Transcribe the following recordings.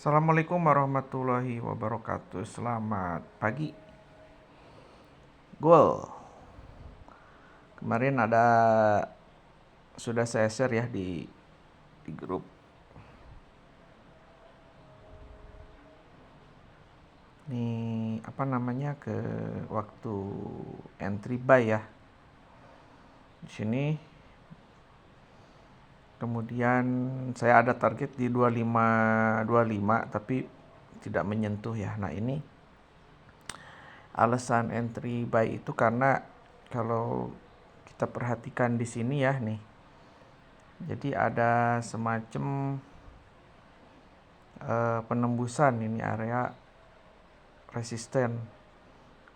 Assalamualaikum warahmatullahi wabarakatuh. Selamat pagi. Goal. Kemarin sudah saya share ya di grup. Ini apa namanya ke waktu entry buy ya. Di sini kemudian saya ada target di 25 tapi tidak menyentuh ya. Nah, ini alasan entry buy itu karena kalau kita perhatikan di sini ya nih. Jadi ada semacam penembusan ini area resisten.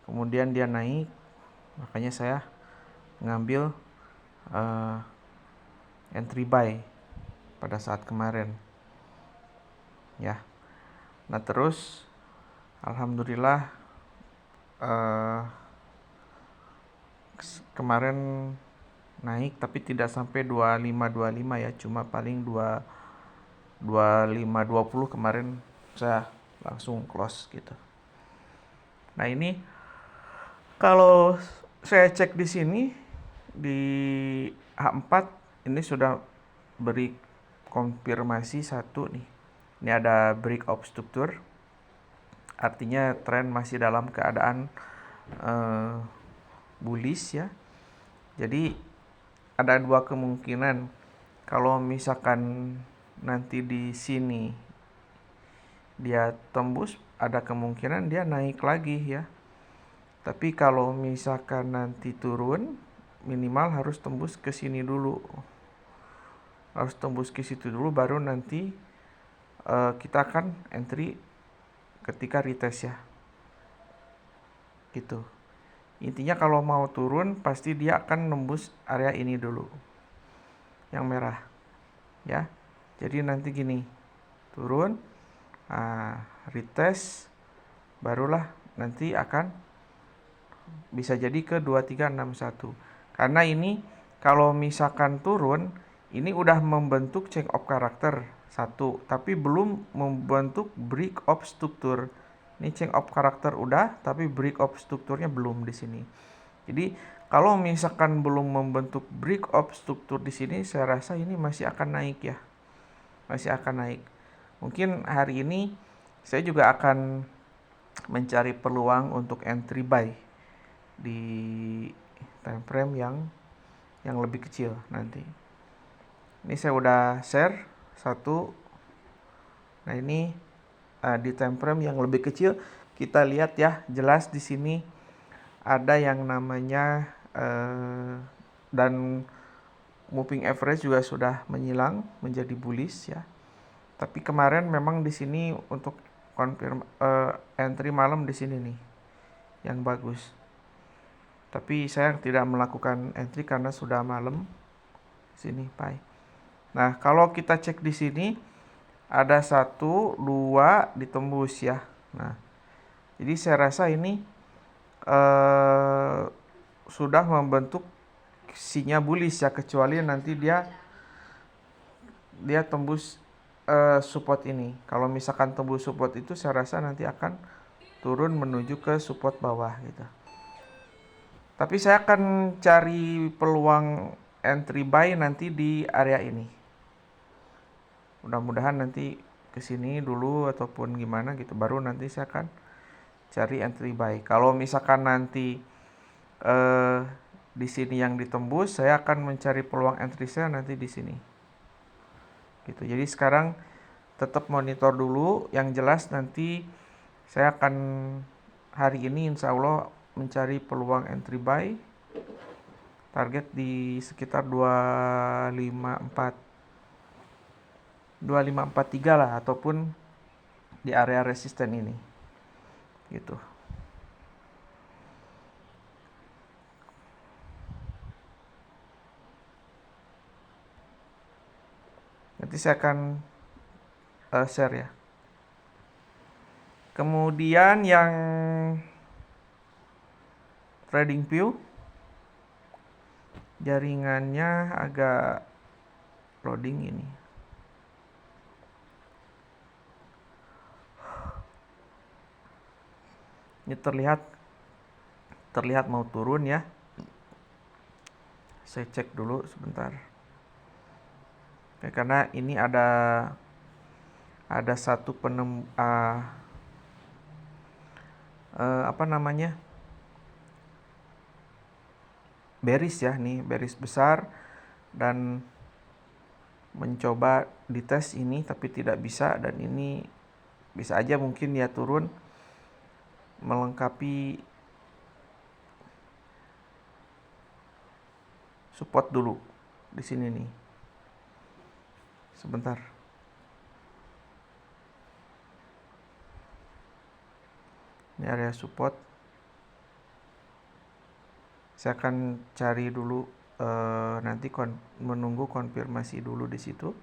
Kemudian dia naik, makanya saya ngambil entry buy pada saat kemarin. Ya. Nah, terus alhamdulillah kemarin naik tapi tidak sampai 25 ya, cuma paling 25 20 kemarin saya langsung close gitu. Nah, ini kalau saya cek di sini di H4 ini sudah beri konfirmasi satu nih. Ini ada breakout struktur. Artinya tren masih dalam keadaan bullish ya. Jadi ada dua kemungkinan. Kalau misalkan nanti di sini dia tembus, ada kemungkinan dia naik lagi ya. Tapi kalau misalkan nanti turun, minimal harus tembus ke sini dulu. Harus tembus ke situ dulu baru nanti kita akan entry ketika retest ya. Gitu. Intinya kalau mau turun pasti dia akan nembus area ini dulu. Yang merah. Ya. Jadi nanti gini. Turun, retest, barulah nanti akan bisa jadi ke 2361. Karena ini kalau misalkan turun, ini udah membentuk change of character satu, tapi belum membentuk break of struktur. Ini change of character udah, tapi break of strukturnya belum di sini. Jadi kalau misalkan belum membentuk break of struktur di sini, saya rasa ini masih akan naik ya. Masih akan naik. Mungkin hari ini saya juga akan mencari peluang untuk entry buy di time frame yang lebih kecil nanti. Ini saya udah share satu. Nah, ini di time frame yang lebih kecil kita lihat ya, jelas di sini ada yang namanya dan moving average juga sudah menyilang menjadi bullish ya. Tapi kemarin memang di sini untuk entry malam di sini nih yang bagus. Tapi saya tidak melakukan entry karena sudah malam. Sini, buy. Nah, kalau kita cek di sini ada 1 2 ditembus ya. Nah, jadi saya rasa ini sudah membentuk sinyal bullish ya, kecuali nanti dia tembus support ini. Kalau misalkan tembus support itu saya rasa nanti akan turun menuju ke support bawah gitu. Tapi saya akan cari peluang entry buy nanti di area ini. Mudah-mudahan nanti ke sini dulu ataupun gimana gitu, baru nanti saya akan cari entry buy. Kalau misalkan nanti di sini yang ditembus, saya akan mencari peluang entry saya nanti di sini. Gitu. Jadi sekarang tetap monitor dulu, yang jelas nanti saya akan hari ini insya Allah mencari peluang entry buy. Target di sekitar 2543 lah, ataupun di area resisten ini. Gitu. Nanti saya akan share ya. Kemudian yang TradingView jaringannya agak loading ini. Ini terlihat mau turun ya. Saya cek dulu sebentar. Oke, karena ini ada satu apa namanya, bearish ya, nih bearish besar, dan mencoba dites ini tapi tidak bisa, dan ini bisa aja mungkin ya turun melengkapi support dulu di sini nih. Sebentar. Ini area support. Saya akan cari dulu, nanti menunggu konfirmasi dulu di situ.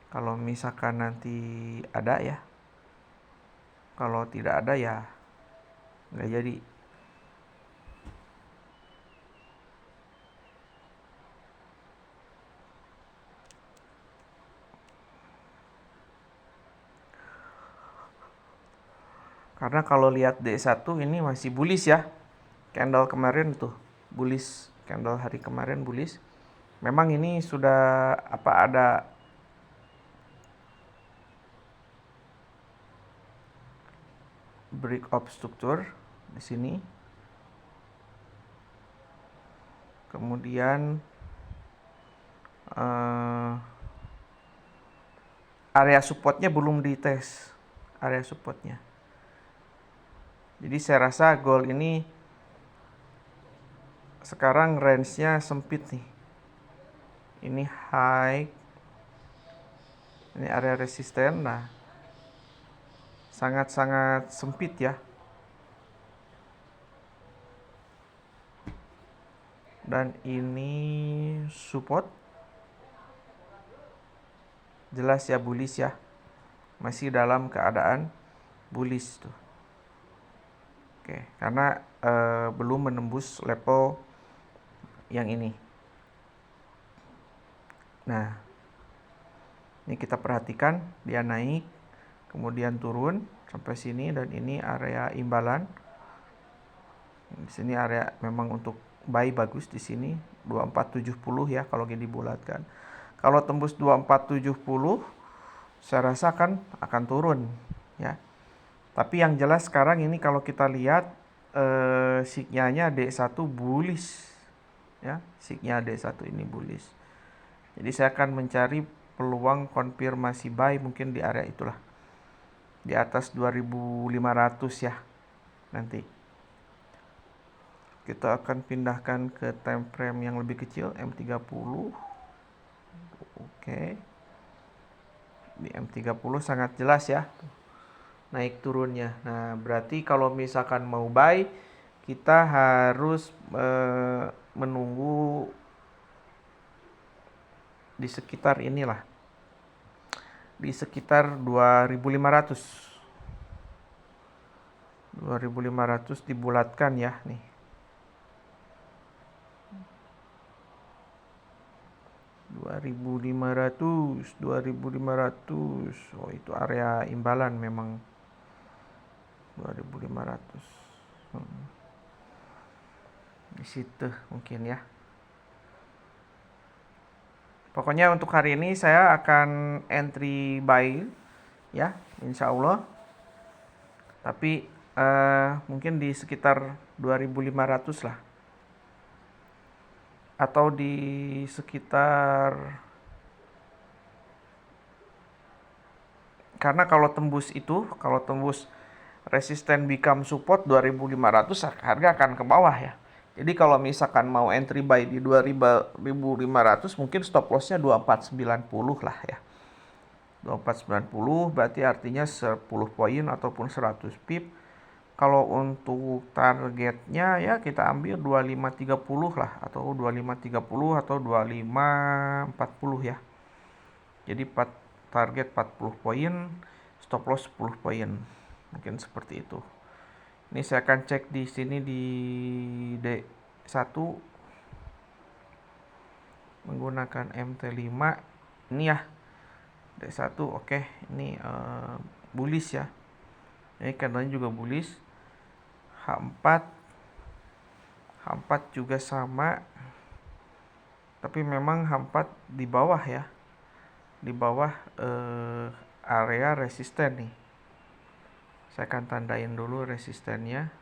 Kalau misalkan nanti ada ya. Kalau tidak ada ya nggak jadi. Karena kalau lihat D1 ini masih bullish ya. Candle kemarin tuh bullish, candle hari kemarin bullish. Memang ini sudah ada break of structure di sini. Kemudian area supportnya belum dites, area supportnya. Jadi saya rasa gold ini sekarang range-nya sempit nih. Ini high, ini area resisten. Nah, sangat-sangat sempit ya. Dan ini support. Jelas ya bullish ya. Masih dalam keadaan bullish tuh. Oke, karena belum menembus level yang ini. Nah, ini kita perhatikan dia naik, kemudian turun sampai sini, dan ini area imbalan. Di sini area memang untuk buy bagus di sini 2470 ya kalau gini dibulatkan. Kalau tembus 2470 saya rasa akan turun ya. Tapi yang jelas sekarang ini kalau kita lihat signalnya D1 bullish ya, signal D1 ini bullish. Jadi saya akan mencari peluang konfirmasi buy mungkin di area itulah. Di atas 2500 ya nanti. Kita akan pindahkan ke time frame yang lebih kecil, M30. Oke. Di M30 sangat jelas ya naik turunnya. Nah, berarti kalau misalkan mau buy, kita harus menunggu di sekitar inilah. Di sekitar 2500. 2500 dibulatkan ya nih. 2500. Oh, itu area imbalan memang. 2500. Di situ mungkin ya. Pokoknya untuk hari ini saya akan entry buy ya, insya Allah. Tapi mungkin di sekitar 2500 lah. Atau di sekitar, karena kalau tembus resisten become support 2500, harga akan ke bawah ya. Jadi kalau misalkan mau entry buy di 2500, mungkin stop lossnya 2490 lah ya. 2490 berarti artinya 10 poin ataupun 100 pip. Kalau untuk targetnya ya kita ambil 2530 lah, atau 2530 atau 2540 ya. Jadi target 40 poin, stop loss 10 poin. Mungkin seperti itu. Ini saya akan cek di sini di D1 menggunakan MT5. Ini ya D1, oke. Ini bullish ya. Ini candlenya juga bullish. H4 H4 juga sama, tapi memang H4 di bawah ya, di bawah area resisten nih. Saya akan tandain dulu resistennya.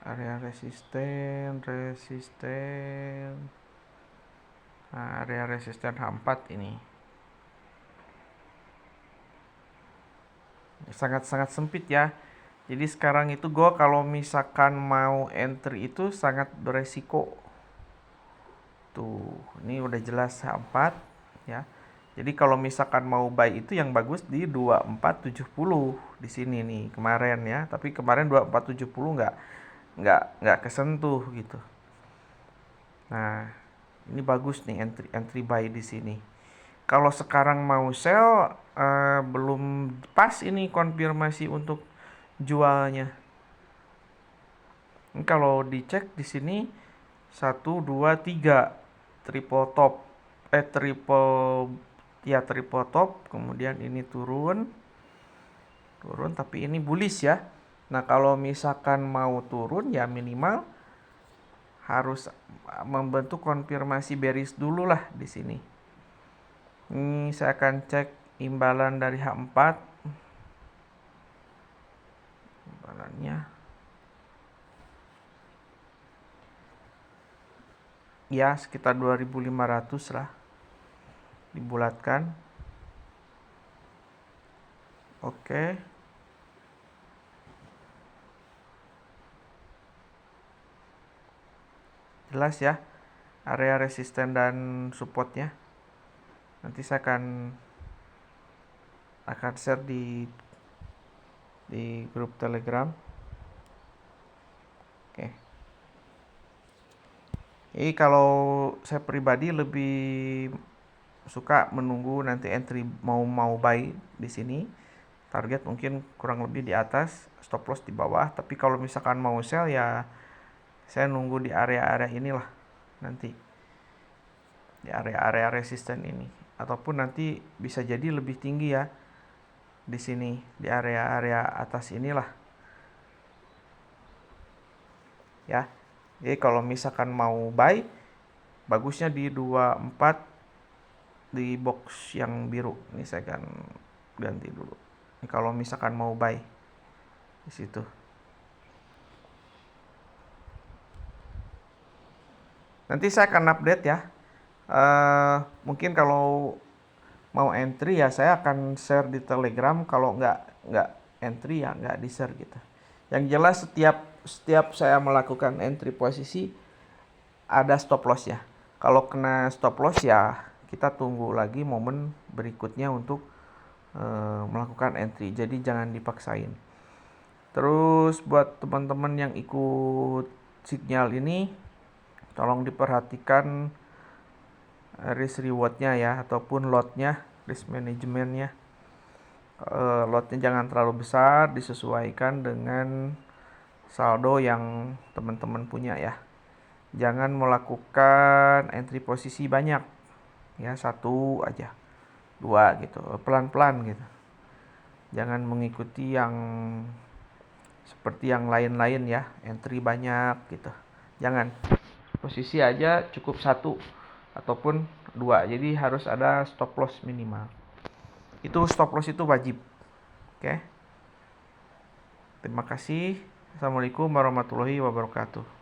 Area resisten. Nah, area resisten H4 ini sangat-sangat sempit ya. Jadi sekarang itu gue kalau misalkan mau entry itu sangat beresiko. Tuh, ini udah jelas H4 ya. Jadi kalau misalkan mau buy itu yang bagus di 2470 di sini nih kemarin ya. Tapi kemarin 2470 nggak kesentuh gitu. Nah, ini bagus nih entry buy di sini. Kalau sekarang mau sell belum pas ini konfirmasi untuk jualnya. Ini kalau dicek di sini 1 2 3 triple top triple top, kemudian ini turun tapi ini bullish ya. Nah, kalau misalkan mau turun ya minimal harus membentuk konfirmasi bearish dulu lah di sini. Ini saya akan cek imbalan dari H4. Imbalannya ya sekitar 2500 lah dibulatkan. Oke. Jelas ya area resisten dan supportnya. Nanti saya akan share di grup Telegram. Oke. Jadi kalau saya pribadi lebih suka menunggu nanti entry mau buy di sini. Target mungkin kurang lebih di atas, stop loss di bawah. Tapi kalau misalkan mau sell ya saya nunggu di area-area inilah nanti. Di area-area resisten ini. Ataupun nanti bisa jadi lebih tinggi ya. Di sini di area-area atas inilah. Ya. Jadi kalau misalkan mau buy bagusnya di 24 di box yang biru. Ini saya akan ganti dulu. Ini kalau misalkan mau buy di situ. Nanti saya akan update ya. Mungkin kalau mau entry ya saya akan share di Telegram. Kalau nggak entry ya nggak di share gitu. Yang jelas setiap saya melakukan entry posisi ada stop loss ya. Kalau kena stop loss ya kita tunggu lagi momen berikutnya untuk melakukan entry. Jadi jangan dipaksain. Terus buat teman-teman yang ikut signal ini tolong diperhatikan risk rewardnya ya, ataupun lotnya, risk manajemennya. Lotnya jangan terlalu besar, disesuaikan dengan saldo yang teman-teman punya ya. Jangan melakukan entry posisi banyak ya, 1 aja, 2 gitu, pelan-pelan gitu. Jangan mengikuti yang seperti yang lain-lain ya, entry banyak gitu. Jangan, posisi aja cukup 1 ataupun 2. Jadi harus ada stop loss minimal. Itu stop loss itu wajib. Oke. Terima kasih. Assalamualaikum warahmatullahi wabarakatuh.